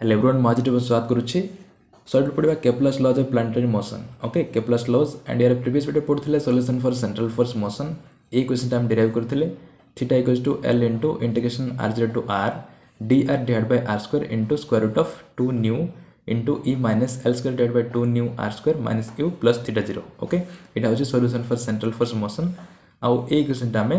Hello everyone मॉजिटिव स्वागत करुच्ची सॉल्व पढ़ा Kepler's laws of planetary motion okay Kepler's laws and यार प्रीवियस वीडियो पढ़ुଥିଲେ solution for central force motion ए क्वेश्चन हम डिराइव करथिले theta equals to L into integration r0 to r dr divide by r square into square root of 2 nu into e minus l square divide by 2 nu r square minus u plus theta 0 okay एटा होची solution for central force motion आउ ए question हम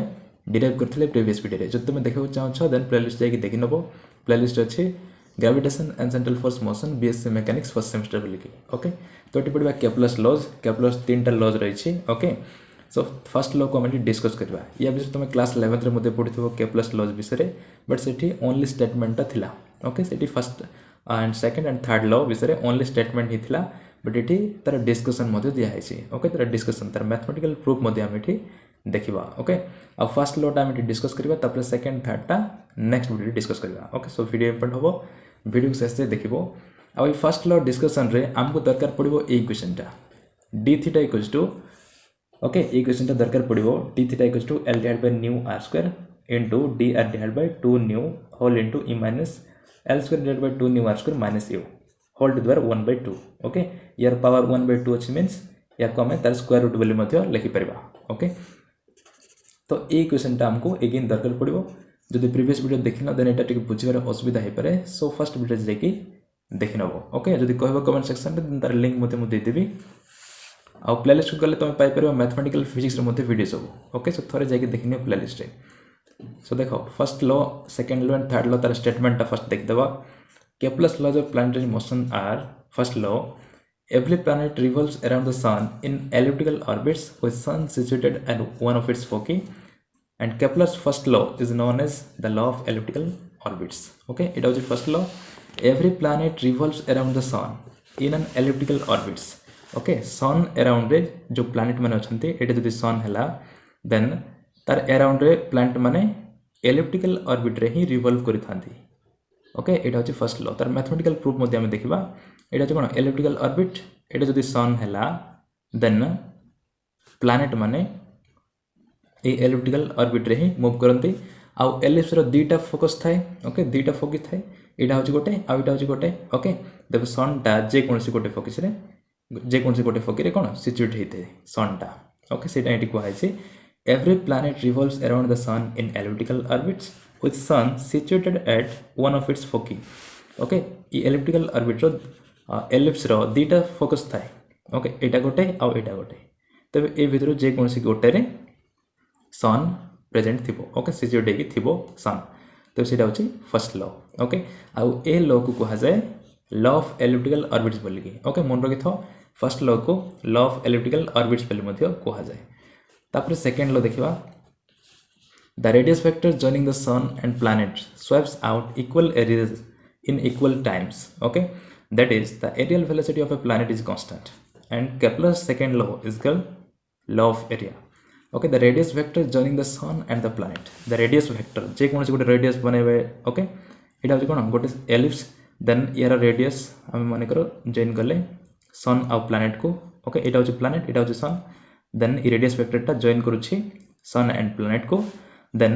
derive करथिले previous video रे जब तुम देखा चाहो छ देन प्लेलिस्ट जाके देखि नबो प्लेलिस्ट अछि gravitation and central force motion BSc mechanics first semester बोली ओके तो ये पढ़ा केप्लर्स तीन टा लॉज रही ओके सो फर्स्ट लॉ को हम डिस्कस करवा या विषय तुम क्लास 11 रे पढ़ी केप्लर्स लॉज विषय बट से ओनली स्टेटमेंटा थिला ओके से first and second and third law विषय ओनली स्टेटमेंट ही थिला बट ये तार डिस्कशन दिखाई ओके तार डिस्कशन तार मैथमेटिकल प्रूफ हम देखा ओके आ फर्स्ट लॉटा हम डिस्कस करवा सेकंड थर्ड टा नेक्स्ट वीडियो डिस्कस करवा ओके सो वीडियो इंपोर्टेंट हम वीडियो शेष देखो आ फर्स्ट लॉ डिस्कशन रे आमको दरकार पड़ो ए क्वेश्चन टा d theta equals to okay ए क्वेश्चन टा दरकार पड़ो d theta equals to l divide by nu are square into d are divide by 2 nu whole into e minus L square divide by 2 nu are square minus u whole to the power 1/2 okay यार power 1/2 अछि means या को हमें तार square root बोली मध्य लिखि परबा okay तो ए question टा हमको अगेन दरकार पड़ो जदि प्रीवियस वीडियो देखिन देन एटा टिक बुझिबार असुविधा हे पारे सो फर्स्ट वीडियो जाके देखि नबो ओके जदि कहबो कमेंट सेक्शन रे तार लिंक मते मु दे देबी आ प्लेलिस्ट को गले तुम पाई परबो मैथमेटिकल फिजिक्स रे मते वीडियो सब ओके सो थरे जाके देखिने प्लेलिस्ट रे सो देखो first law second law and third law तार स्टेटमेंट टा फर्स्ट देख देबा Kepler's laws of planetary motion आर first law every planet revolves around the sun in elliptical orbits with sun situated at one of its foci and Kepler's first law is known as the law of elliptical orbits okay it was the first law every planet revolves around the sun in an elliptical orbits okay sun around रे जो planet माने अछंती एटे जदि sun हला then तार around रे planet माने elliptical orbit रे ही revolve करि थांती ओके एटा होची फर्स्ट लॉ तार मैथमेटिकल प्रूफ मध्ये हम देखिबा एटा होची कोन elliptical orbit एटा जदि sun हला देन प्लैनेट माने ए elliptical orbit रे ही मूव करंती आ एलिप्स रो दीटा फोकस थाए ओके दीटा फोकस थाए एटा होची गोटे आ एटा होची गोटे ओके देखो सन टा जे कोनसी गोटे फोकस रे जे कोनसी गोटे फोकस रे कोन सिचुएट हेते सन टा ओके सेटा एटी को HiAce every planet revolves around the sun in elliptical orbits with sun situated at one of its foci okay e elliptical orbit row ellipse row दीटा focus थाए okay एटा गोटे आ एटा गोटे तबे ए भितर जे कोनसी गोटे रे सन प्रेजेंट थिबो ओके सिचुएट हेकी थिबो सन तो सेटा होची first law okay uh a law को कहा जाय लॉ ऑफ एलिप्टिकल ऑर्बिट्स बोली ओके मन रखि थो फर्स्ट लॉ को लॉ ऑफ एलिप्टिकल ऑर्बिट्स बोली मध्य कहा जाय तापर सेकंड लॉ देखिबा the radius vector joining the sun and planet swaps out equal areas in equal times okay that is the areal velocity of a planet is constant and Kepler's second law is called law of area okay the radius vector joining the sun and the planet the radius vector जे कोन से गोटे radius बनेबे okay एटा होची कोन गोटे ellipse then यार radius हम माने करो जॉइन करले सन और प्लैनेट को ओके एटा होची प्लैनेट एटा होची सन देन ई रेडियस वेक्टर टा जॉइन करूची सन एंड प्लैनेट को देन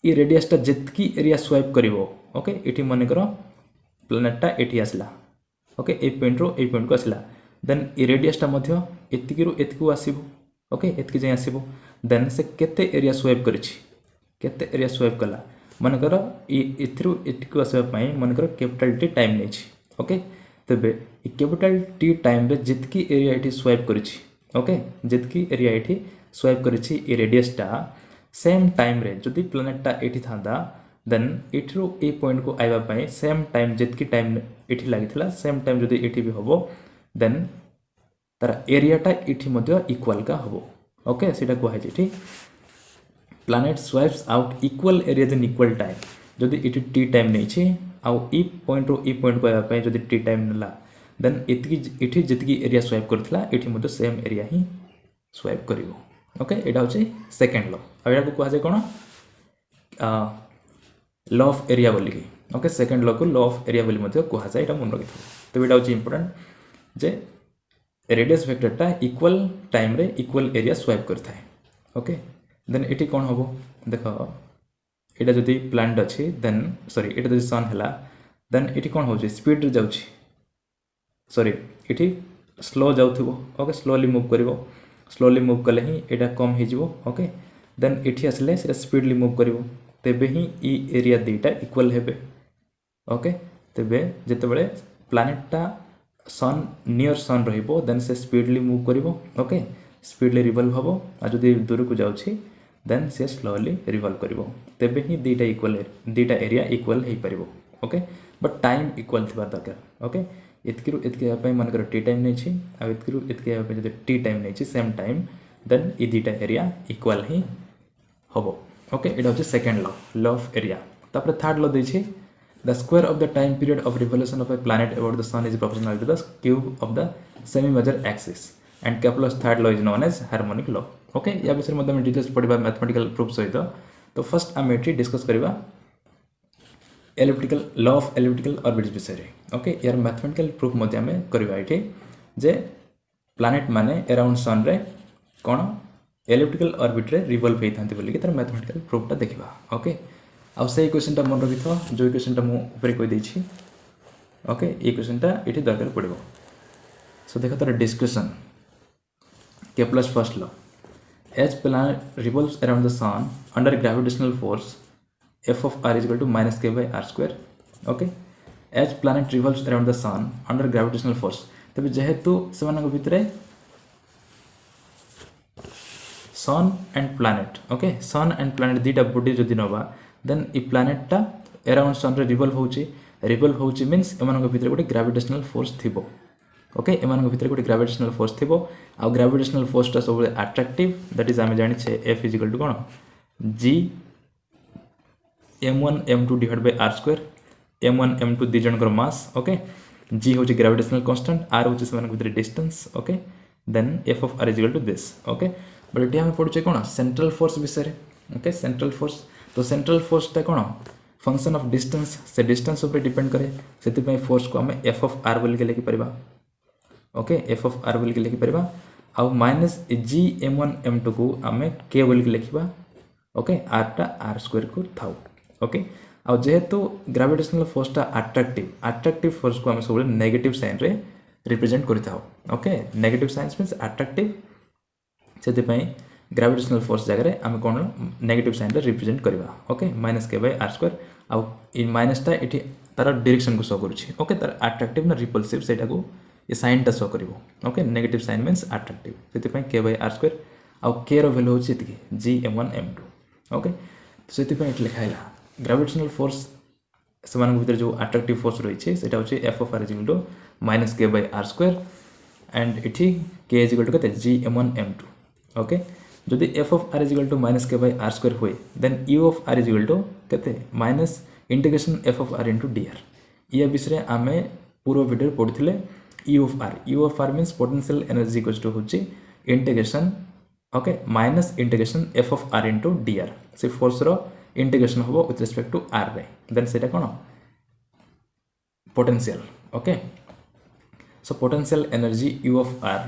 ई रेडियस टा जितकी एरिया स्वाइप करिवो ओके एठी माने करो प्लैनेट टा एठी आसला ओके ए पॉइंट रो ए पॉइंट को आसला देन ई रेडियस टा मध्य एतिकी रो एतिको आसीबो ओके एतिकी जे आसीबो देन से केते एरिया स्वाइप करिछि केते एरिया स्वाइप कला माने करो ई इथरु एतिको आसबा पई माने करो कैपिटल टी टाइम नेछि ओके तबे ई कैपिटल टी टाइम रे जितकी एरिया एठी स्वाइप करिछि ओके जितकी एरिया एठी स्वाइप करिछि ई रेडियस टा सेम टाइम रे जदि प्लैनेट टा एठी थांदा देन एठरो ए पॉइंट को आइबा पई सेम टाइम जितकी टाइम एठी लागितला सेम टाइम जदि एठी भी होबो देन तार एरिया टा एठी मध्य इक्वल का होबो ओके सेटा को हाइ जेठी planet swipes out equal areas in equal time जदि एठी टी टाइम नै छी आ ई पॉइंट रो ई पॉइंट को आइबा पई जदि टी टाइम नला देन एठी जितकी एरिया स्वाइप करथला एठी मध्य सेम एरिया ही स्वाइप करिवो ओके एटा होची सेकंड लॉ आ एटा को कहा जाय कोन लॉ ऑफ एरिया बोली ओके सेकंड लॉ को लॉ ऑफ एरिया बोली मध्य कहा जाय एटा मन रखि तो एटा होची इंपोर्टेंट जे रेडियस वेक्टर टा इक्वल टाइम रे इक्वल एरिया स्वाइप करथाय ओके देन एटी कोन होबो देखो एटा जदी प्लैनेट अछि देन सॉरी एटा जदी सन हला देन इटी कौन हो स्पीड रे जाउछि सॉरी इटी स्लो जाउथिबो ओके स्लोली मूव करिवो स्लोली मूव कले ही एटा कम हे जिवो ओके देन इटी आसले से स्पीडली मूव करिवो तेबे ही ई एरिया दुईटा इक्वल हेबे ओके तेबे जेते बेले प्लैनेटटा सन नियर सन रहिबो देन से स्पीडली मूव करिवो ओके स्पीडली रिवॉल्व हबो आ जदी दूर को जाउछि देन से स्लोली रिवॉल्व करिवो तेबे ही दुईटा एरिया इक्वल हे परिबो ओके बट टाइम इक्वल थिबा दरकार ओके इतकिरु इतके पे मनकर टी टाइम नै छी आ इतकिरु इतके पे जदी टी टाइम नै छी सेम टाइम देन ई दुईटा एरिया इक्वल ही हबो ओके एटा होछि सेकंड लॉ ऑफ एरिया तापर थर्ड लॉ दै छी the square of the time period of revolution of a planet about the sun is proportional to the cube of the semi major axis and Kepler's third law is known as harmonic law okay या विषय में हम details पढ़िबा mathematical proof सहित तो first हम एठी discuss करिबा elliptical law of elliptical orbits विषय रे ओके यार मैथमेटिकल प्रूफ मध्ये हम करिबा एठी जे प्लैनेट माने अराउंड सन रे कोन एलिप्टिकल ऑर्बिट रे रिवॉल्व हेथांती बोली कि तार मैथमेटिकल प्रूफटा देखिबा ओके आउ से क्वेश्चनटा मन रखिथो जो क्वेश्चनटा मु ऊपर कहि दैछि ओके ये क्वेश्चनटा एठी दरकार पड़िबो सो देखो तार discussion Kepler's first law as planet revolves around the sun under gravitational force f of r is equal to minus k by r square okay as planet revolves around the sun under gravitational force तबे जेहेतु सेमानक भितरे sun and planet okay sun and planet दीटा body जदि नबा then ई प्लैनेटटा around sun रे revolve होउची means एमानक भितरे गोटे ग्रेविटेशनल फोर्स थिबो ओके एमानक भितरे गोटे ग्रेविटेशनल फोर्स थिबो आ ग्रेविटेशनल फोर्स ता सब अट्रैक्टिव दैट इज आमे जानि छे f इज इक्वल टू कोन g m1 m2 divide by r square m1 m2 दी जनकर मास ओके g होची ग्रेविटेशनल कांस्टेंट r होची सेमानक भितरे distance okay then f of r is equal to this okay but एटी हम पढुचे कोन सेंट्रल फोर्स विषय ओके सेंट्रल फोर्स तो सेंट्रल फोर्स ता कोन फंक्शन ऑफ डिस्टेंस से डिस्टेंस ऊपर डिपेंड करे सेति पय फोर्स को हमें f of r बोल के लिखि परिबा ओके f of r बोल के लिखि परिबा आ माइनस g m1 m2 को हमें k बोल के लिखिबा ओके r टा r स्क्वायर को थाउ ओके आ जेहेतु ग्रेविटेशनल फोर्स टा अट्रैक्टिव फोर्स को हम सब नेगेटिव साइन रे रिप्रेजेंट करथाउ okay negative sign means attractive सेति पय ग्रेविटेशनल फोर्स जगह आम कौन नेगेटिव साइन रे रिप्रेजेंट करबा ओके माइनस के बाय r स्क्वायर आ इन माइनस टा एठी तार डायरेक्शन को शो करूछि ओके तार अट्रैक्टिव ना रिपल्सिव सेटा को ये साइन टा शो करबो okay negative sign means attractive सेति पय k बाय r स्क्वायर आ k रो वैल्यू होछि एति g m1 m2 ओके सेति पय एठी लिखाइला ग्रेविटेशनल फोर्स सेमान भीतर जो अट्रैक्टिव फोर्स रही है सेटा होछि f of r is equal to minus k by r square and इठी k is equal to कते g m1 m2 ओके जदि f of r is equal to minus k by r square होय then u of r is equal to कते minus integration f of r into dr ये विषय आमे पूर्व video पढिथिले u of r means potential energy equals to होछि integration okay minus integration f of r into dr से force रो integration होबो with respect to r रे then सेटा कोन potential okay so potential energy u of r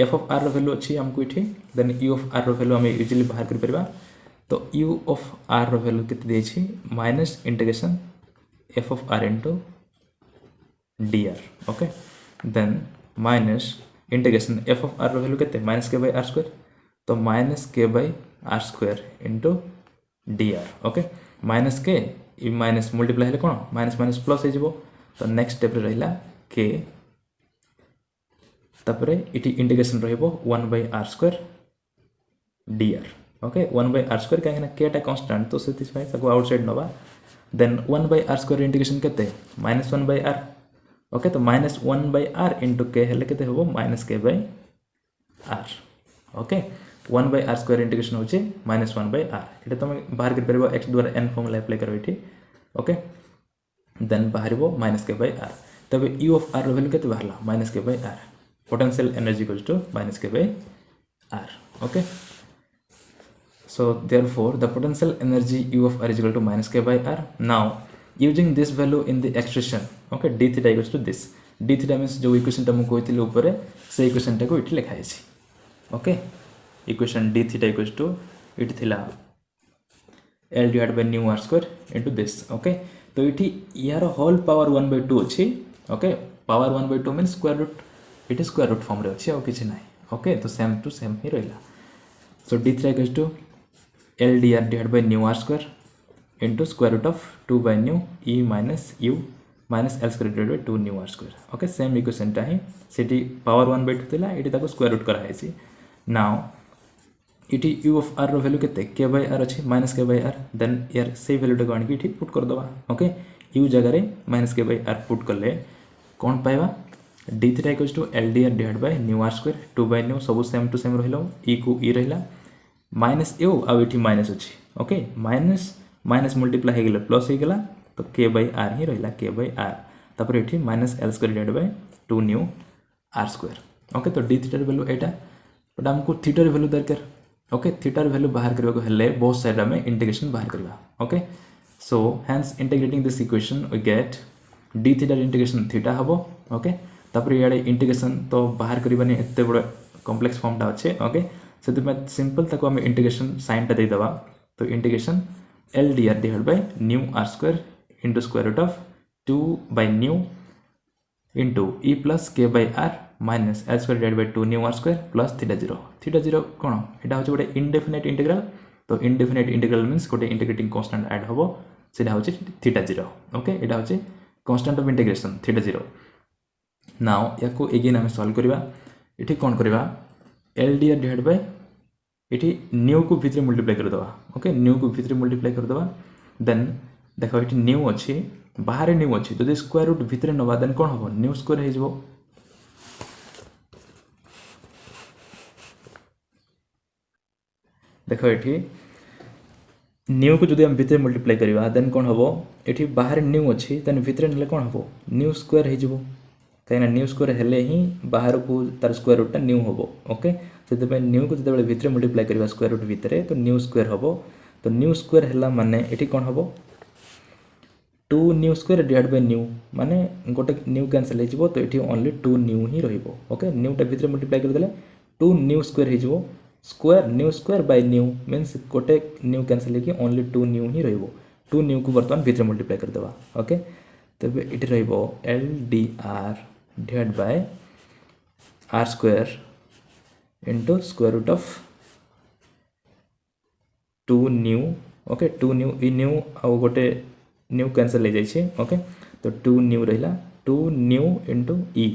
f of r रो value अछि हमको इठी देन u ऑफ r रो वैल्यू हम इजीली बाहर कर परबा तो u ऑफ r रो वैल्यू केते दै छी minus integration f of r into dr okay then minus integration f of r रो वैल्यू केते माइनस k r स्क्वायर तो minus k r square into dr okay minus K इ minus multiply हेले कोन minus minus plus हे जिवो तो next step रे रहिला k तपरे इटी इंटीग्रेशन रहइबो 1/r square dr okay 1/r square काहे ना k टा कांस्टेंट तो सेति भाई ताको आउटसाइड नबा देन 1/r स्क्वायर इंटीग्रेशन केते -1/r ओके तो -1/r * k हेले केते होबो -k/r okay 1/r square integration होचे -1/r एटा तुम बाहर कर परबो x द्वारा n फॉर्मूला अप्लाई करो इठी ओके देन बाहरबो -k/r तबे u ऑफ r वैल्यू केते बाहरला -k/r potential energy equals to -k/r okay so therefore the potential energy u of r is equal to -k/r now using this value in the expression okay d theta equals to this d theta means जो equation त हम कहथिले ऊपर से equation टा को इठी लिखा है okay equation d theta equals to it थिला l divided by nu r square into this okay तो ये यार होल पावर 1/2 अच्छी okay power 1/2 mean square root ये स्क्वायर रूट फॉर्म रे अच्छी आउ किसी ना ओके तो सेम टू सेम ही रहा so d3 equals to L D R divide by nu are square into square root of 2 by nu E minus U minus L square divide by 2 nu are square okay same इक्वेशनटा ही से power 1/2 थिला ये square root कराई now इटी U of R value के K by R अच्छी minus के बाय आर देन यार से वैल्यूटा को आनिक ये पुट करदे ओके यू जगह माइनस के बाय आर पुट कले कौन पाइबा d3 equals to L D R divide by nu are square 2 by nu सब सेम टू सेम रहा ई को ई रहा माइनस यू आउ ये माइनस अच्छी ओके माइनस माइनस मल्टीप्लाई हो गला प्लस हो गला तो के बाय आर ही रहा के बाय आर तापर ये minus L square divide by 2 nu are square okay तो डी थीटार वैल्यू एटा बट हमको थीटार वैल्यू दरकार ओके थीटार वैल्यू बाहर करने को हेल्ले बहुत साइड में इंटीग्रेशन बाहर करवा okay so hence integrating this equation we get D थीटार इंटीग्रेशन थीटा हम ओके तापर इे इंटीग्रेशन तो बाहर करवानी एत बड़ कॉम्प्लेक्स फॉर्मटा अच्छे ओके से सिंपल ताको आम इंटीग्रेशन साइनटा देदेबा तो integration L D R divide by nu are square into square root of 2 by nu into E plus K by R minus L square divide by 2 nu are square plus theta zero कौन यहाँ हूँ गोटे indefinite integral तो indefinite integral means गोटे integrating constant add हम से हूँ theta zero okay यहाँ हूँ constant of integration theta zero now या एगेन आम सल्व करवा ये कौन करवा L D R divide by ये न्यू को भितर मल्टीप्लाई करदे ओके न्यू को भितर मल्टीप्लाई करदे देन देख ये न्यू अच्छी बाहर न्यू अच्छी जो स्क्वायर रूट भितर नवा देन कौन हम न्यू स्क्वायर हो देख ये न्यू को जो आम भितर मल्टीप्लाई करवा देन कौन हम ये बाहर न्यू अच्छी देन भितर ना कौन हम न्यू स्क्वायर हो कहीं न्यू स्क्वायर हेले ही बाहर को तार स्क्वायर रूटा न्यू हम ओके से न्यू को जो भितर मल्टीप्लाई करवा स्क्वायर रूट भितर तो न्यू स्क्वायर हम तो न्यू स्क्वायर है माने ये कौन हम 2 nu square divide by new माने गोटे न्यू कैंसल हो तो ये ओनली 2 न्यू ही रोके न्यूटा भितर मल्टीप्लाई करदे 2 न्यू स्क्वायर हो square nu square by nu means गोटे न्यू कैंसल हो ओनली 2 न्यू ही रो 2 न्यू को बर्तमान भितर मल्टीप्लाई करदे ओके तब ये l D R divide by are square into square root of 2 nu okay 2 nu e nu आउ गोटे न्यू कैंसल हो जाइए ओके तो 2 न्यू रहा 2 न्यू इंटू ई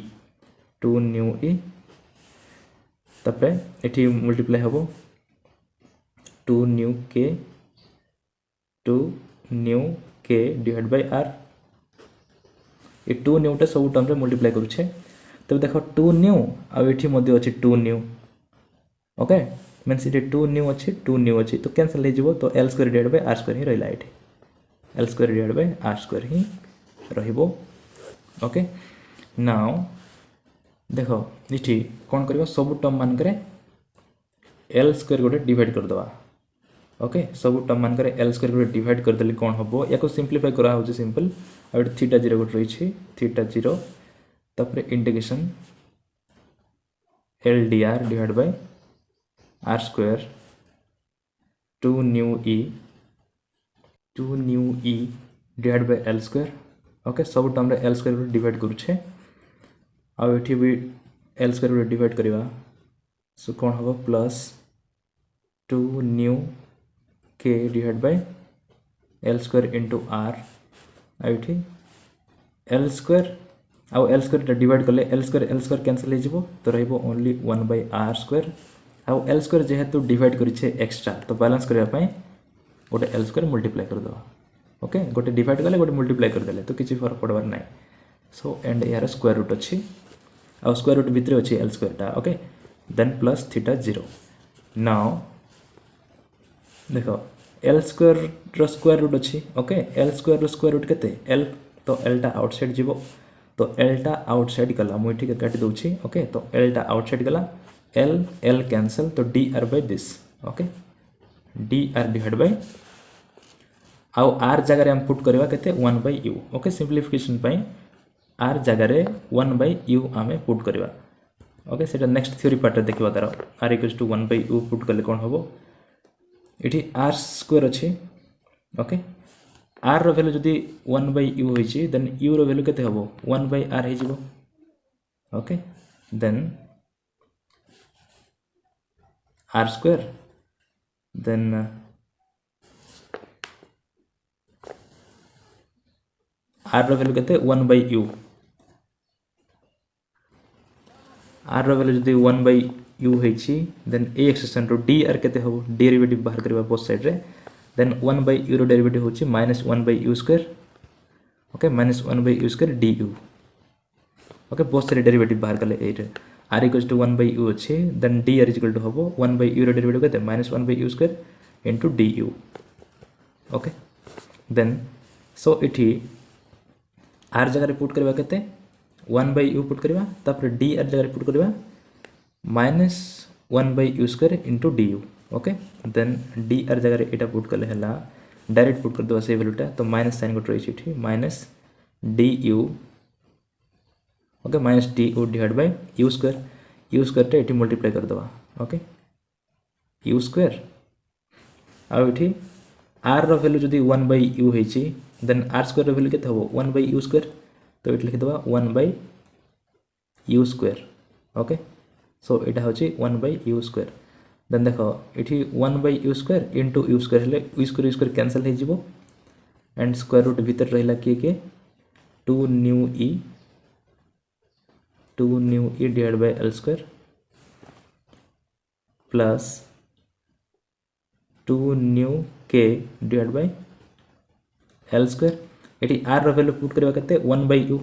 2 न्यू ई तापर ये मल्टीप्लाई हम 2 nu K divide by are ये 2 न्यूटा सब टर्म रे मल्टीप्लाई करुछे तब देख 2 न्यू आठी अच्छे 2 न्यू ओके मीन्स ये 2 न्यू अच्छी 2 न्यू अच्छी तो कैंसल हो तो L square divide by are square ही रहा ये L square divide by are square ही रहिबो ओके नाउ देख ये कौन कर सब टर्म मानक एल स्क्वायर गोटे डिवाइड करदे ओके सब टर्म मानक एल स्क्वायर गोटे डिवाइड करदे कौन हम या सिंप्लीफाई करा हो सिंपल और थीटा जीरो गोटे रही थीटा जीरो तापर integration L D R divide by are square 2 nu E divide by L square okay सब टर्म रे एल स्क्वायर डिवाइड करुछे आउ एठी भी एल स्क्वायर डिवाइड करवा सो कौन हम plus 2 nu K divide by L square into R आउठी एल स्क्वायर आउ एल स्क्वायर डिवाइड कले एल स्क्वायर कैंसल हो तो रहिबो ओनली 1 बाय आर स्क्वायर आउ एल स्क्वायर जेहेतु डिवाइड करिछे एक्स्ट्रा तो बैलेंस करबा पई गोटे एल स्क्वायर मल्टीप्लाई कर दो ओके गोटे डिवाइड कले गोटे मल्टीप्लाई कर देले तो किसी फर्क पड़वार ना सो एंड यार स्क्वायर रूट अच्छी आउ स्क्वायर रूट भितर अच्छी एल स्क्वायरटा okay then plus theta zero now देख एल स्क्वायर स्क्वायर रूट अच्छी okay L square square root केते एल तो एलटा आउटसाइड जीवो तो एलटा आउटसाइड गला मुझे काटी दूसरी ओके तो एलटा आउटसाइड गला एल एल कैंसल तो d r by this okay d are divide by आउ आर जगह हम पुट करवा केते 1 बाय यू ओके सिंप्लिफिकेशन पई आर जगह 1 बाय यू आमे पुट करवा ओके सेटा नेक्स्ट थ्योरी पार्ट देखिबा तार R equals to 1 by U put कले कोन हबो इठी आर स्क्वायर अछि ओके आर रो वैल्यू जदि 1/u होइछि देन u रो वैल्यू केते हबो 1/r हे जिवो okay then r square then r रो वैल्यू केते 1/u r रो वैल्यू जदि 1/u होइछि देन a एक्सप्रेशन रो dr केते हबो डेरिवेटिव बाहर करबा बोथ साइड रे देन 1/u रो डेरिवेटिव होछि -1/u square okay -1/u square du okay both side derivative बाहर करले एटा r इक्वल्स टू 1/u अछि then dr is equal to हबो 1/u रो डेरिवेटिव केते -1/u square into du okay then so इठी r जगह रे पुट करबा केते 1/u पुट करबा तापर dr जगह रे पुट करबा -1/u square into du okay then dr जगह रे एटा पुट करले हला डायरेक्ट पुट कर दो से वैल्यूटा तो माइनस साइन गोट रही इठी -du okay -du divide bye u square टे एठी मल्टीप्लाई कर दवा ओके u स्क्वायर आ एठी r रो वैल्यू जदी 1/u हेछि देन r स्क्वायर रो वैल्यू केते हबो 1/u स्क्वायर तो एठी लिख दवा 1/u स्क्वायर ओके सो एटा होछि 1/u स्क्वायर देन देखो एठी 1/u square into u square हेले u स्क्वायर कैंसिल हे जिवो एंड स्क्वायर रूट भीतर रहिला के 2 new e divided by l square plus 2 new k divided by l square एटी r रो वैल्यू पुट करबा केते 1/u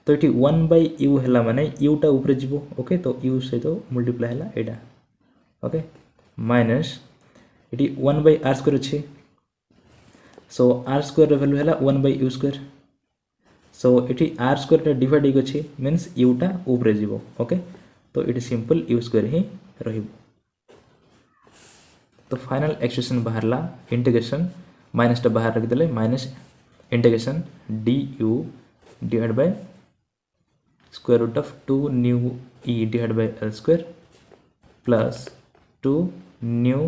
तो एटी 1/u हैला माने u टा ऊपर जिवो ओके तो u से तो मल्टीप्लाई हैला एटा okay minus eighty 1/r square अछि सो r स्क्वायर रो वैल्यू हैला 1/u स्क्वायर सो एटी r स्क्वायर टा डिवाइड हो गछि मींस u टा ऊपर जिवो ओके तो एटी सिंपल u स्क्वायर ही रहिबो तो फाइनल एक्सप्रेशन बाहरला इंटीग्रेशन माइनस टा बाहर रख देले minus integration du divide by square root of 2 new e divide by l square plus 2 new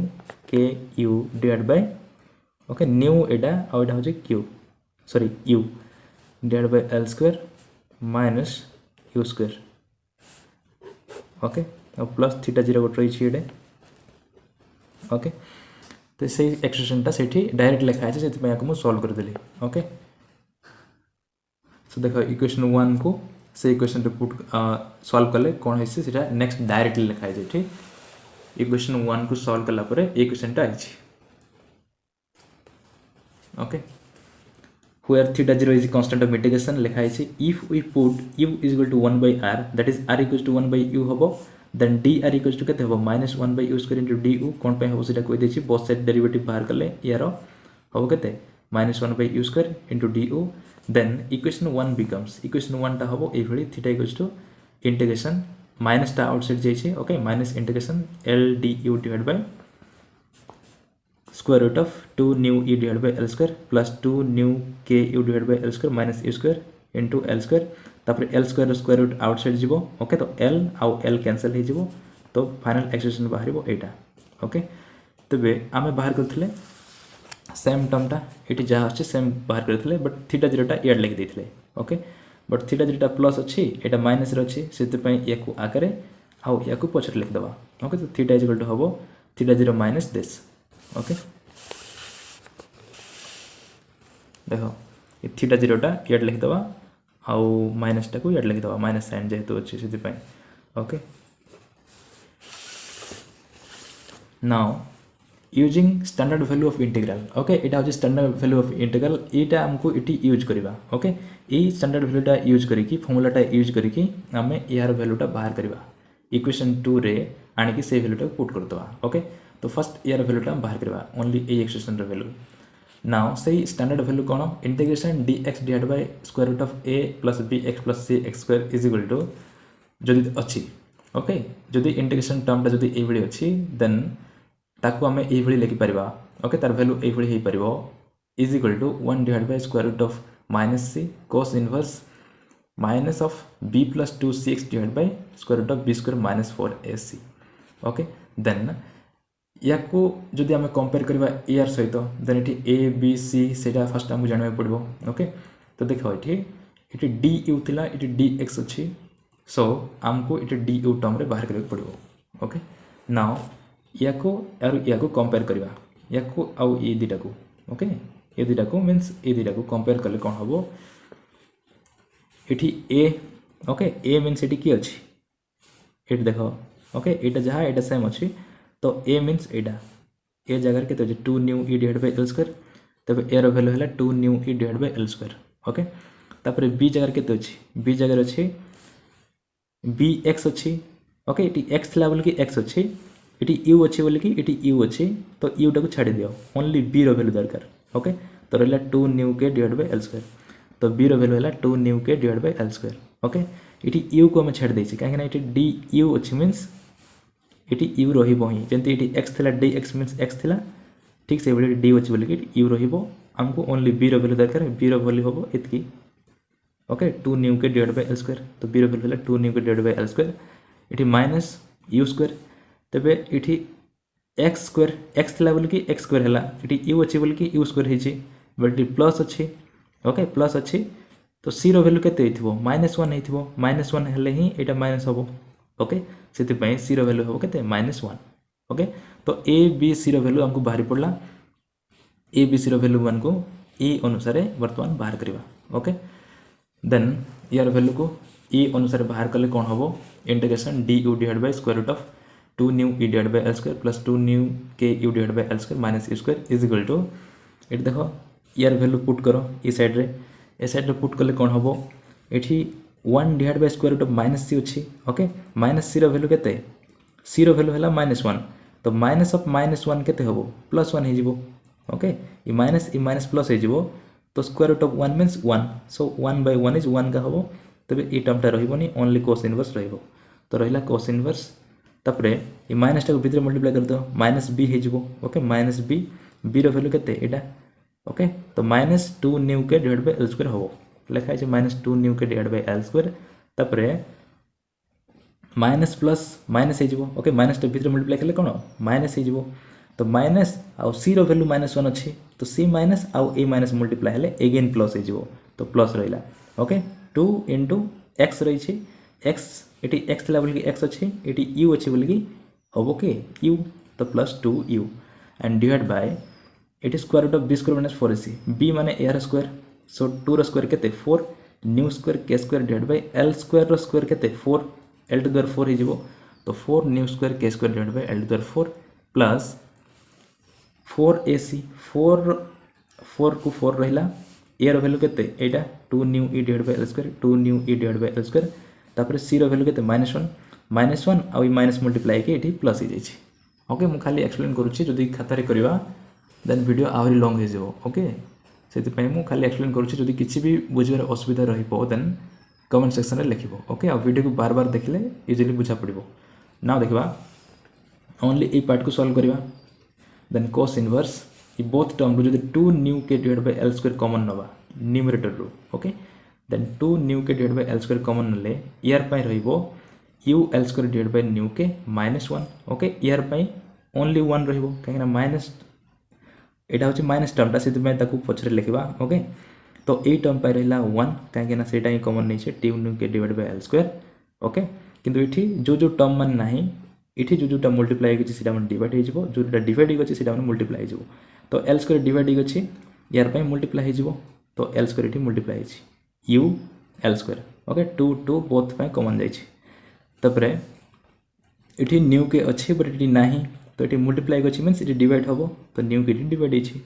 k u divide by okay nu एटा आ एटा हो q sorry u divide by l square minus u square okay अब plus theta 0 गोट रही छिडे okay तो से expression टा सेठी direct लिखा है सेति मैं को सॉल्व कर देली ओके सो देखो इक्वेशन 1 को से इक्वेशन रे पुट सॉल्व करले कोन है सेटा नेक्स्ट डायरेक्ट लिखा है जेठी इक्वेशन 1 को सॉल्व करला परे इक्वेशन टा आइछि okay where theta 0 is a constant of mitigation लिखा है if we put u is equal to 1/r that is r equals to 1/u हबो then dr equals to केते हबो -1/u square into du कोन पे हबो सेटा कोइ देछि बोथ साइड डेरिवेटिव बाहर करले यारो हबो केते -1/u square into du then equation 1 becomes equation 1 टा हबो ए भली theta equals to integration minus टा आउटसाइड जाइछे okay minus integration l du divided by square root of 2 new e divided by l square plus 2 new k u divided by l square minus u square into l square तापर l square square root outside जीवो okay तो l आउ l cancel हे जीवो तो final expression बाहरिबो एटा okay तबे आमे बाहर करथिले सेम टर्म टा एटी जा अछि सेम बाहर करथिले बट थीटा 0 टा एड लिख देथिले ओके बट थीटा 0 टा प्लस अछि एटा माइनस रे अछि सेते पय याकू आकरे आउ याकू पछर लिख दबा ओके तो थीटा इज इक्वल टू हबो थीटा 0 माइनस दिस ओके देखो ये थीटा 0 टा एड लिख दबा आउ माइनस टा को एड लिख दबा माइनस साइन जेहेतु अछि सेति पय okay now using standard value of integral okay एटा हो स्टैंडर्ड वैल्यू ऑफ इंटीग्रल एटा हमको इटी यूज करबा ओके ए स्टैंडर्ड वैल्यू टा यूज करिकि फार्मूला टा यूज करिकि हमें यार वैल्यू टा बाहर करबा इक्वेशन 2 रे आनी कि से वैल्यू टा पुट कर दबा ओके तो फर्स्ट यार वैल्यू टा बाहर करबा ओनली ए एक्सप्रेशन रे वैल्यू नाउ से स्टैंडर्ड वैल्यू कोन integration dx divide by square root of a plus bx plus cx square is equal to जदि अछि ओके जदि इंटीग्रेशन टर्म टा जदि ए भली अछि देन ताको हमें ए भली लिखि परिबा ओके तार वैल्यू ए भली हे परिबो is equal to 1 divide by square root of minus c cos inverse minus of b plus 2cx divide by square root of b square minus 4ac okay then या को जदि आम कंपेयर करवा ए आर सहित then ये A B C से fast आमको जानवा पड़ो ओके। तो देख ये डी यू थिला ये डी एक्स अच्छी सो आमको ये डी यू टर्म रे बाहर करके पड़ो ओके। नाउ या को कंपेयर करवा या को आउ ये दुटा को ओके ये दुटा को मीन्स ये दुटा को कंपेयर कले कौन हम ये ए ओके ए मीन्स ये किए अच्छी ये देख ओके यहाँ जहाँ यहाँ सेम अच्छी तो ए मीन्स यहाँ ए जगह के 2 nu E divide by L square तब एयर वैल्यू है 2 nu E divide by L square okay. तापर बी जगह के अच्छी बी जगह अच्छी बी एक्स अच्छी ओके ये एक्स थी बोल कि एक्स अच्छी ये यू अच्छी बोल कि ये यू अच्छी तो यूटा को छाड़ी दियो ओनली बी रो वैल्यू दरकार ओके। तो रहा 2 nu K divide by L square तो बी रो वैल्यू है 2 nu K divide by L square okay. ये यू को आम छाड़ देছি कहीं ये डी यू अच्छी मीन्स ये यू रही जमी ये एक्स थी डी एक्स मीन्स एक्स थी ठीक से भाई डी अच्छी बोल कि यू रमको ओनली बी रो वैल्यू दरकार बी रो वैल्यू हम इतकी okay 2 nu K divide by L square तो बी रो वैल्यू है 2 nu K divide by L square ये माइनस यू स्क्वायर तेरे ये एक्स स्क्वायर एक्स थी बोल कि एक्स स्क्वायर है ये यू अच्छी बोल कि यू स्क्वायर होती बट ये प्लस अच्छी ओके प्लस अच्छी तो सी रो वैल्यू केते -1 हो -1 हेले ही एटा माइनस हम ओके से सी रो वैल्यू हम केते -1 ओके। तो ए बी सी रो वैल्यू हमको बाहरी पड़ला ए बी सी रो वैल्यू मान को ई अनुसार वर्तमान बाहर करवा ओके। देन यार वैल्यू को ई अनुसार बाहर कले कौन हम integration D U divide by square root of 2 nu E divide by L square plus 2 nu K U divide by L square minus U square is equal to ये देख यार वैल्यू पुट करो ई साइड रे ए side रे put कले कौन हम ये 1 divide by square root of minus C अच्छी ओके माइनस सी रो वैल्यू केते सी रो वैल्यू है -1 तो माइनस ऑफ -1 केते हम +1 हो ओके ये माइनस प्लस हो तो square root of 1 means 1 so 1 by 1 is 1 का हम तबे ये टर्मटा रही ओनली कोस इनवर्स रही तो रहा कोस इनवर्स तापर ये माइनस टाक भितर मल्टीप्लाई कर दो माइनस बी हो ओके माइनस बी रो वैल्यू केते एटा ओके तो -2 nu K divide by L square हम लिखा है -2 nu K divide by L square तापर माइनस प्लस माइनस हो ओके माइनस टा भितर मल्टीप्लाई कले कौन माइनस हो तो माइनस आउ सी रो वैल्यू -1 अच्छी तो सी माइनस आउ ए माइनस मल्टीप्लाई हेले एगेन प्लस हो तो प्लस रहा ओके 2 इंटू एक्स रही एक्स ये एक्स थी बोल कि एक्स अच्छी ये यू अच्छी बोल कि हम के यू तो plus 2 U and divide by ये square root of B square minus 4ac B माने ए आर स्क्वायर सो 2 रो स्क्वायर केते 4 nu square K square divide by L square रो स्क्वायर केते 4 एल टू द पावर 4 हो तो 4 nu square K square divide by L to the power 4 plus 4ac 4 को 4 रहा ए रो value केते एटा 2 nu E divide by L square 2 nu E divide by L square तापर सी रो value केते -1 आ minus multiply के ये प्लस हो जाए ओके। मु खाली एक्सप्लेन करुच्ची जदि खाता रे करवा देन वीडियो आहरी लॉन्ग हो ओके से मु खाली एक्सप्लेन करुच्ची जदि किसी भी बुझार असुविधा रही देन कमेंट सेक्शन में लिखो ओके आ वीडियो को बार बार देखले इजिली बुझा पड़ो ना देखा ओनली ए पार्ट को सॉल्व करवा देन कोस इनवर्स ये बोथ टर्म रू जब 2 nu K divide by L square common नवा न्यूमरेटर रू okay then 2 nu K divide by L square common नले यार पाई रहिबो U L square divide by nu K -1 okay यार पाई ओनली 1 रहिबो कहीं माइनस एटा होची माइनस टर्मटा से पछरे लिखा ओके। तो ये टर्म पाई रहा 1 कहीं से कॉमन नहीं है 2 nu K divide by L square okay किंतु ये जो टर्म मान ना ये जो मल्टीप्लाई होगा डिवाइड हो जो डिवाइड होगा मल्टीप्लाई हो तो एल स्क्वायर डिवाइड होगी यार पाई मल्टीप्लाई हो तो एल स्क्वायर ये मल्टीप्लाई हो U L square okay 2 both पाई कॉमन जापर ये न्यू के अच्छे बट ये ना तो ये मल्टीप्लाई अच्छी मीन्स ये डिवाइड हम तो न्यू के डिवाइड होती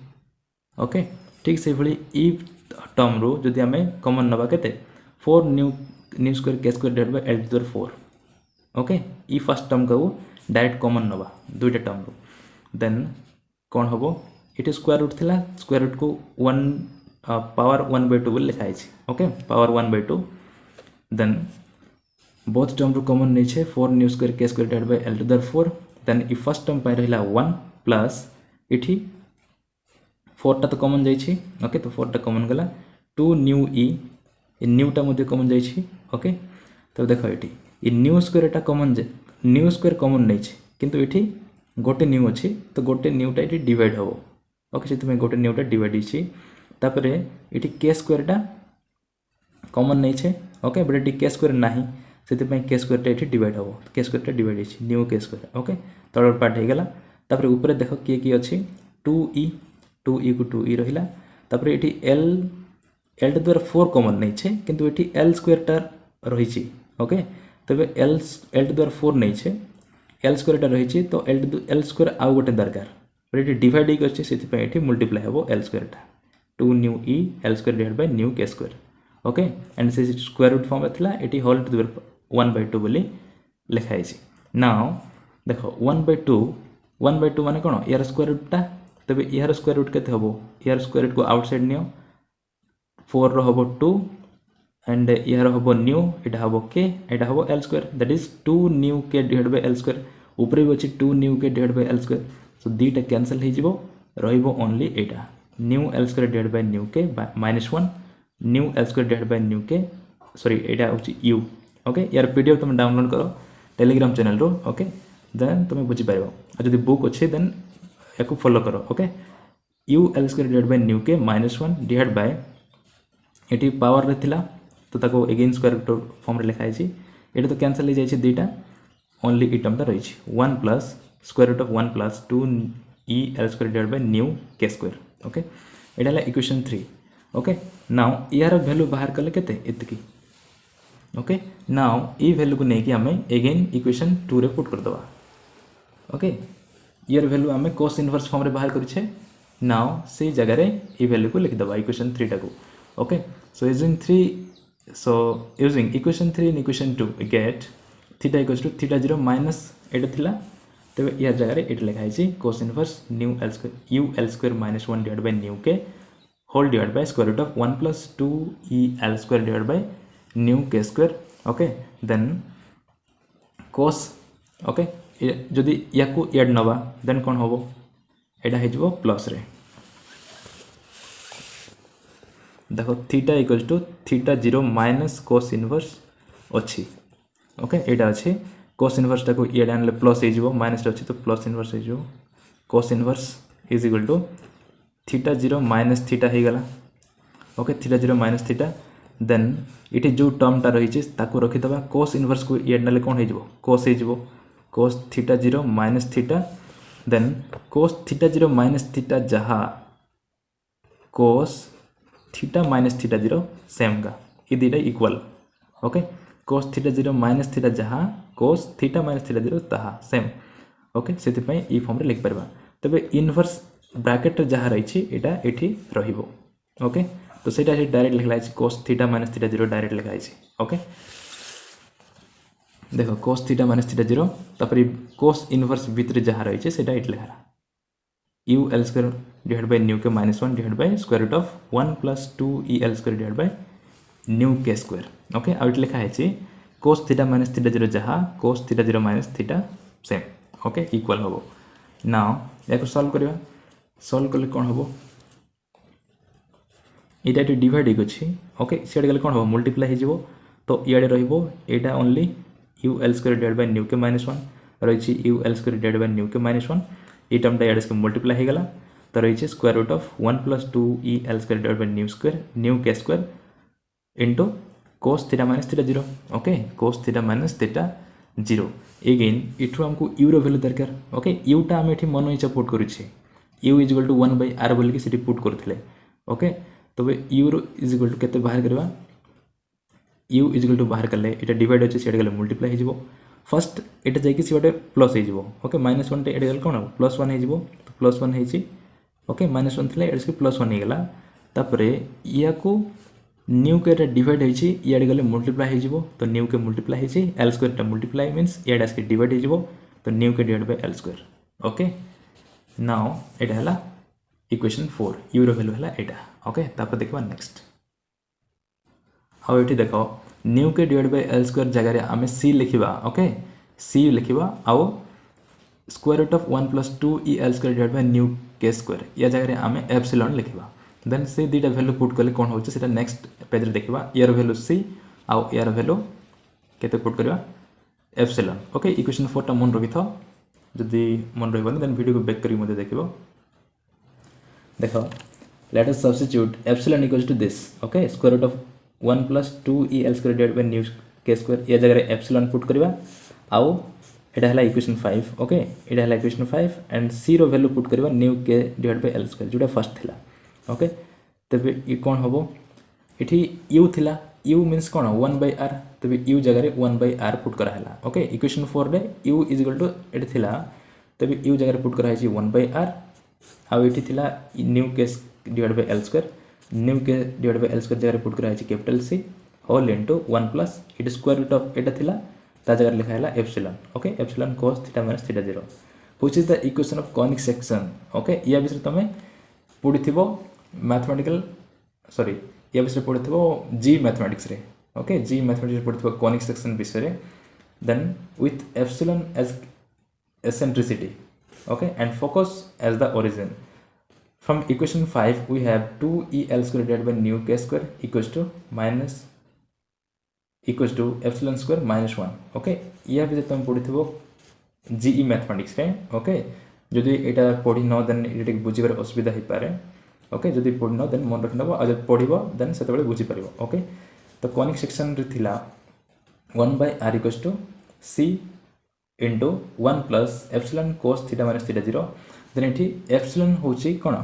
ओके। ठीक से भाई ई टर्म रू जदि आम कॉमन नवा K 4 nu square K square divide by L to the 4 okay ई फर्स्ट टर्म को डायरेक्ट कॉमन नवा दुईटा टर्म रू देन कौन हम ये स्क्वायर रूट थी स्क्वायर रूट को 1 पावर 1/2 बोल लिखाई okay power 1/2 then both term रू कॉमन नहीं है 4 nu square K square divide by L to the 4 then ई फर्स्ट टर्म पाई रहा 1 प्लस ये 4टा तो कॉमन जाइए ओके तो 4टा कॉमन गला 2 न्यू ई न्यूटा मध्य कॉमन जाइए ओके। तो देख ये new square common new square common नहीं किंतु ये गोटे न्यू अच्छी तो गोटे न्यूटा ये डिवाइड हम ओके से गोटे न्यूटा डिवाइड होपर ये के स्क्वायरटा कॉमन नहीं छे ओके बट ये के स्क्वायर ना से के स्क्वायरटा ये डिवाइड हम के स्क्वायरटा डिवाइड न्यू के स्क्वायर ओके तल पार्ट हो गला तापर ऊपर देख किए अच्छी 2e 2e को 2e रहा तापर ये एल एल द्वारा 4 कॉमन नहीं छे किंतु ये एल स्क्वायरटा रही ओके तबे एल द्वारा 4 नहीं छे एल स्क्वायरटा रही तो एल स्क्वायर आउ गोटे दरकार बट ये डिवाइड होगी से मल्टीप्लाई हम एल स्क्वायरटा 2 nu E L square divide by nu के स्क्वायर ओके एंड से स्क्वायर रूट फॉर्म था ये होल टू द 1/2 बोली लिखाई नाउ देख 1/2 माने कौन यार स्क्वायर रूटा तबे यार स्क्वायर रूट केते हबो यार स्क्वायर रूट को आउटसाइड नियो 4 रो हबो 2 एंड यार हबो न्यू एटा हबो के एटा हबो L square that is 2 nu K divide by L square ऊपर भी अछि 2 nu K divide by L square so दीटा कैंसिल हो जिवो रहिबो ओनली एटा nu L square divide by nu K -1 nu L square divide by nu K sorry एटा होछि यू ओके यार पीडीएफ तुम डाउनलोड करो टेलीग्राम चैनल रो ओके देन तुम बुझी पाइबो जदि बुक अच्छे देन याको फॉलो करो okay you L square divide by nu K -1 divide by ये पावर रे थिला तो ताको अगेन स्क्वायर रूट फॉर्म रे लिखा है ये तो कैंसिल हो जाए दीटा ओनली ई टर्मटा रही 1 plus square root of 1 plus 2 E L square divide by nu के स्क्वायर ओके एटा है इक्वेशन 3 ओके नाउ यार वैल्यू बाहर कले केते इतकी ओके नाउ ई वैल्यू को लेकिन आम अगेन इक्वेशन 2 रे पुट कर दवा ओके यार वैल्यू आम कोस इनवर्स फॉर्म रे बाहर करिछे नाउ से जगह रे ई वैल्यू को लिख दवा इक्वेशन 3 टा को okay so using equation 3 and equation 2 we get theta equals to theta 0 minus एटा थिला तबे यार जगह रे एटा लिखा है cos inverse nu L square u L square -1 divide by nu K whole divide by square root of 1 plus 2 e L square divide by nu के square okay then cos okay जदि याकू ऐड नबा then कोन होबो एटा हे जबो plus रे देखो theta equals to theta 0 minus cos inverse अच्छी okay एटा अच्छे कोस इनवर्स टाको ये आनले प्लस हो माइनस अच्छी तो प्लस इनवर्स हो cos inverse is equal to theta 0 minus theta हो गला okay theta 0 minus theta then ये जो टर्मटा रही ताको रखीदबा कोस इनवर्स को ये आनले कौन हो कोस हो cos theta 0 minus theta then cos theta 0 minus theta जहाँ cos theta minus theta 0 same का ये दीटा equal okay cos theta 0 minus theta जहाँ कोस थीटा माइनस थीटा 0 ताहा सेम ओके से ई फॉर्म रे लिख परबा तबे इनवर्स ब्रैकेट जहाँ रही एटा एठी रहिबो ओके तो सेटा डायरेक्ट लिखला है कोस थीटा माइनस थीटा 0 डायरेक्ट लिखा है ओके देखो कोस थीटा माइनस थीटा 0 तापर कोस इनवर्स भीतर जहाँ रही सेटा एठी लिखा u l square divided by nu के -1 divided by square root of 1 plus 2 e l square divided by nu k square okay out लिखा है cos थीटा माइनस थीटा 0 जहाँ cos theta 0 minus theta same okay equal हम now या solve करवा solve कले कौन हम ये डिवाइड होगी ओके सीआड़े गले कौन हम मल्टीप्लाई हो तो इे रहा only you L square divide by nu K -1 रही you L square divide by nu K -1 ये टर्मटा इे मल्टीप्लाई हो गला तो रही square root of 1 plus 2 E L square divide by nu के square into cos theta minus theta 0 okay cos theta minus theta 0 again इठू हमको यू रो वैल्यू दरकार ओके यूटा आम ये मन इच्छा पुट करुचे U is equal to 1 by R बोलिक से पुट करथिले ओके तबे यू रो इज इक्वल टू केते बाहर करबा यू इज इक्वल टू बाहर कले एटा डिवाइड होचे सेड गले मल्टीप्लाई हो जिवो फर्स्ट एटा जाई कि सिवाटे प्लस हो जिवो ओके -1 टे एटा गले कोन +1 हो जिवो तो +1 है जी ओके -1 थिले एटा +1 हो गला तापरे या को न्यू के डिवाइड होइछि इयाडे गले मल्टीप्लाई हो जिवो तो न्यू के मल्टीप्लाई होइछि एल स्क्वायर टा मल्टीप्लाई मींस इयाडे के डिवाइड हो जिवो तो new K divide by L square okay now एटा हला इक्वेशन 4 यू रो वैल्यू हला एटा ओके तापर देखबा नेक्स्ट हाउ एठी देखो new K divide by L square जगह रे आमे सी लिखिबा ओके सी लिखिबा आउ square root of 1 plus 2 E L square divide by nu के स्क्वायर या जगह रे आमे एप्सिलॉन लिखिबा देन से दीटा वैल्यू पुट कले कोन होचे सेटा नेक्स्ट पेज रे देखिबा यार वैल्यू सी आउ यार वैल्यू केते पुट करबा एप्सिलॉन ओके इक्वेशन 4 टा मन रखि था जदि मन रही देन वीडियो को बैक करी मते देखिबो देखो let us substitute epsilon equals to this okay square root of 1 plus 2e l square divided by nu k square या जगह एप्सिलॉन पुट करबा आउ एटा हला इक्वेशन 5 ओके एटा हला इक्वेशन 5 एंड c रो वैल्यू पुट करबा nu k divided by l square जोटा फर्स्ट थिला ओके तबे ई कोन हबो इठी u थिला u मींस कोन 1 by r तबे u जगह रे 1 by r पुट करा हला ओके इक्वेशन 4 रे u इज इक्वल टू एटा थिला तबे u जगह रे पुट करा है 1 by r आउ इठी थिला nu k divided by l square nu k divided by l square जगह पुट करा है capital C whole into 1 plus it square root of एटा थिला ता जगह लिखा है epsilon okay epsilon cos theta minus theta 0 which is the equation of conic section okay या विषय तमे पढिथिबो मैथमेटिकल सॉरी या विषय पढिथिबो जी मैथमेटिक्स रे ओके जी मैथमेटिक्स पढिथिबो कॉनिक सेक्शन विषय रे then with epsilon as eccentricity okay and focus as the origin. From equation 5 we have 2e l square divided by nu k square equals to epsilon square minus 1 okay या भी तुम पढिथिबो GE mathematics रे okay जदि एटा पढि न then एटा बुझी बार असुविधा हे पारे ओके जदि पढि न देन मन रखनबो आ जदि पढिबो देन सेते बेले बुझी परिबो ओके तो कॉनिक सेक्शन रे थिला 1 by r equals to c into 1 plus epsilon cos theta minus theta 0 then एठी epsilon होची कोन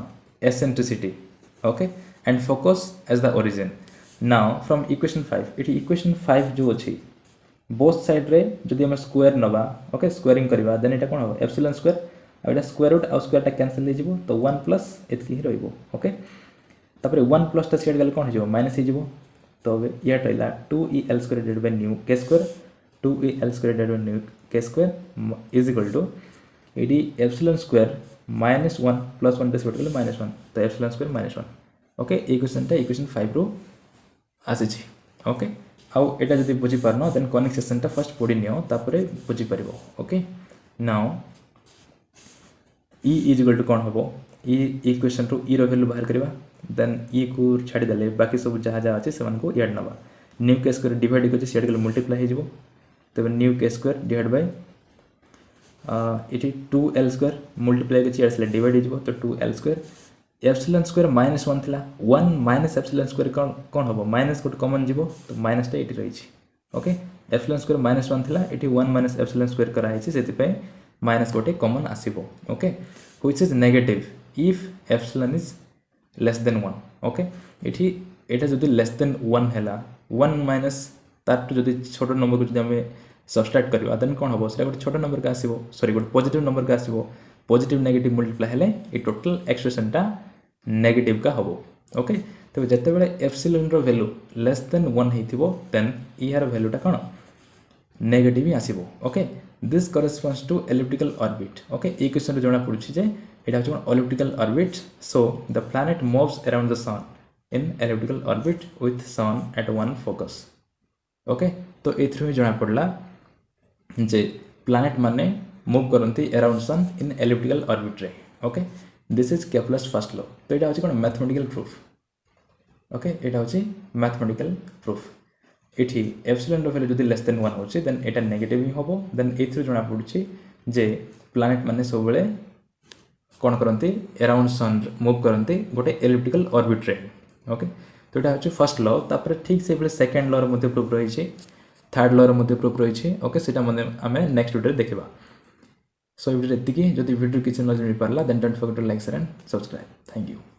eccentricity okay and focus as the origin. Now from equation 5 एठी equation 5 जो अछि both side रे जदि हम स्क्वायर नबा ओके स्क्वायरिंग करबा देन एटा कोन हो epsilon square आ एटा स्क्वायर रूट आ स्क्वायर टा कैंसिल हो जिवो तो 1 प्लस एतकी ही रहइबो ओके तापर 1 प्लस टा सेड गले कोन हो जिवो माइनस हो जिवो तो या टइला 2e l square divided by nu k square 2e l square divided by nu k square is equal to ad epsilon square minus 1 plus 1 plus vertical minus 1 तो epsilon square minus 1 okay equation टा equation 5 रो आसे छी okay आउ एटा जदि बुझी पारनो देन कॉनिक सेक्शन टा फर्स्ट पढि नियो तापरे बुझी परिबो okay now e is equal to कोन हबो e इक्वेशन रो e रो वैल्यू बाहर करबा देन e को छाडी देले बाकी सब जहा जहा अछि सेवन को ऐड नबा nu k स्क्वायर डिवाइड करछि सेड गले मल्टीप्लाई हे जिवो तबे nu k square divide by इटी 2l स्क्वायर मल्टीप्लाई करछि आसले डिवाइड हिजबो तो 2l square epsilon square minus 1 थिला 1 माइनस एप्सिलॉन स्क्वायर कोन हबो माइनस कोट कॉमन जिवो तो माइनस टा इटी रहिछि ओके एप्सिलॉन स्क्वायर माइनस 1 थिला इटी 1 माइनस एप्सिलॉन स्क्वायर करा हिछि सेति पे माइनस कोटे कॉमन आसीबो okay which is negative if epsilon is less than 1 okay इटी एटा जदि लेस देन 1 हैला 1 माइनस तार टू जदि छोटो नंबर को जदि हमें सबट्रैक्ट करबा देन कोन हबो सेटा गोटे छोटो नंबर का आसीबो सॉरी गोटे पॉजिटिव नंबर का आसीबो पॉजिटिव नेगेटिव मल्टीप्लाई हेले ए टोटल एक्सप्रेशन टा नेगेटिव का हबो ओके तो जते बेले एप्सिलॉन रो वैल्यू लेस देन 1 हेथिबो देन इहार वैल्यू टा कोन नेगेटिव ही आसीबो okay this corresponds to elliptical orbit okay ई क्वेश्चन रे जणा पडुछि जे एटा होछ elliptical orbit so the planet moves around the sun in elliptical orbit with sun eight one focus okay तो एथरो जणा पडला जे प्लैनेट माने मूव करंती around sun in elliptical orbit रे okay this is Kepler's first law तो एटा होची कोन मैथमेटिकल प्रूफ ओके एटा होची मैथमेटिकल प्रूफ एठी एप्सिलॉन रो वैल्यू जदि लेस देन 1 होची देन एटा नेगेटिव ही होबो देन एथरो जणा पडुची जे प्लैनेट माने सब बेले कोन करंती अराउंड सन मूव करंती गोटे एलिप्टिकल ऑर्बिट रे ओके तो एटा होची फर्स्ट लॉ तापर ठीक से बेले सेकंड लॉ रो मध्ये प्रूफ रही छी थर्ड लॉ रो मध्ये प्रूफ रही छी ओके सेटा मध्ये हमें नेक्स्ट वीडियो देखिबा सो वीडियो एतिकी जदि वीडियो किछ न जानि पारला then don't forget to like share and subscribe thank you.